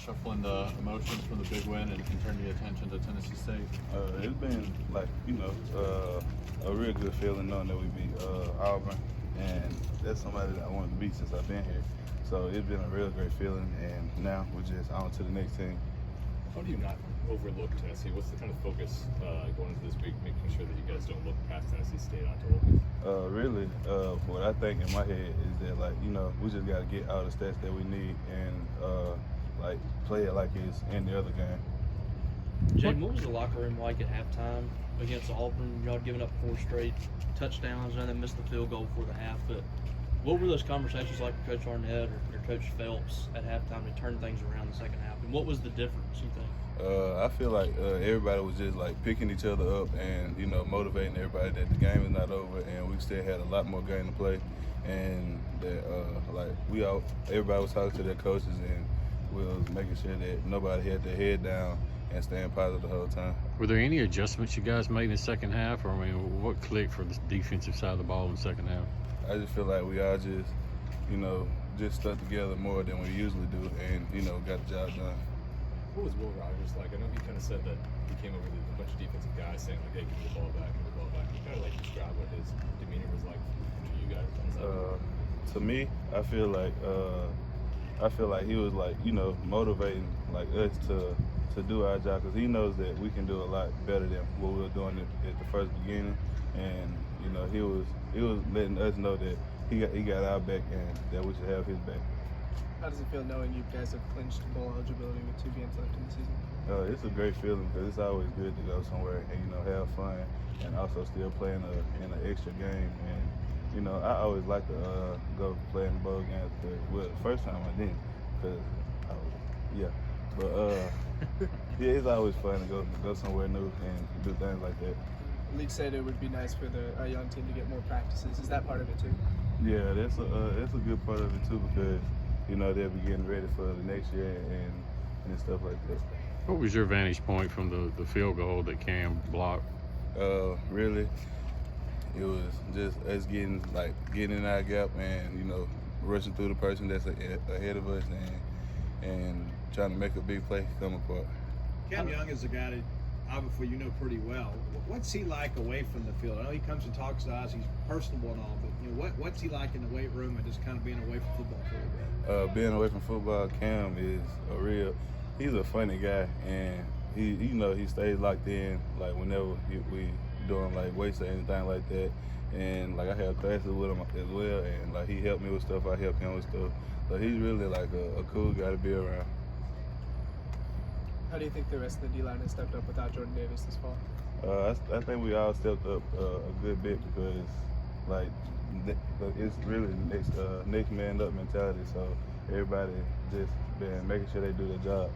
shuffling the emotions from the big win and turning your attention to Tennessee State? It's been like, a real good feeling knowing that we beat Auburn, and that's somebody that I wanted to beat since I've been here. So it's been a real great feeling, and now we're just on to the next team. How do you not overlook Tennessee? What's the kind of focus going into this week, making sure that you guys don't look past Tennessee State onto Oregon? Really, what I think in my head is that, we just got to get all the stats that we need and, play it like it's in the other game. Jaden, what was the locker room like at halftime against Auburn? Y'all had given up 4 straight touchdowns and then missed the field goal for the half. But what were those conversations like with Coach Arnett or Coach Phelps at halftime to turn things around the second half? And what was the difference, you think? I feel like everybody was just picking each other up and motivating everybody that the game is not over and we still had a lot more game to play, and that everybody was talking to their coaches and we was making sure that nobody had their head down and staying positive the whole time. Were there any adjustments you guys made in the second half, or what clicked for the defensive side of the ball in the second half? I just feel like we all just stuck together more than we usually do and got the job done. What was Will Rogers like? I know he kind of said that he came over with a bunch of defensive guys saying, like, hey, give me the ball back, give me the ball back. Can you kind of describe what his demeanor was like to you guys? To me, I feel like he was motivating us to do our job, because he knows that we can do a lot better than what we were doing at the first beginning, and he was letting us know that he got our back and that we should have his back. How does it feel knowing you guys have clinched bowl eligibility with 2 games left in the season? It's a great feeling because it's always good to go somewhere and have fun and also still play in an extra game. And I always like to go play in the bowl games. The first time I didn't, because it's always fun to go somewhere new and do things like that. Leach said it would be nice for the young team to get more practices. Is that part of it too? Yeah, that's a good part of it too, because they'll be getting ready for the next year and stuff like that. What was your vantage point from the field goal that Cam blocked? Really, it was just us getting in our gap and rushing through the person that's ahead of us and trying to make a big play come apart. Cam Young is a guy that obviously you know pretty well. What's he like away from the field? I know he comes and talks to us. He's personable and all, but what's he like in the weight room and just kind of being away from football for a little bit? Being away from football, Cam is he's a funny guy, and he stays locked in whenever we doing weights or anything like that. And I have classes with him as well, and he helped me with stuff, I help him with stuff. So he's really a cool guy to be around. How do you think the rest of the D-line has stepped up without Jordan Davis this fall? I think we all stepped up a good bit because it's really next man up mentality. So everybody just been making sure they do their job.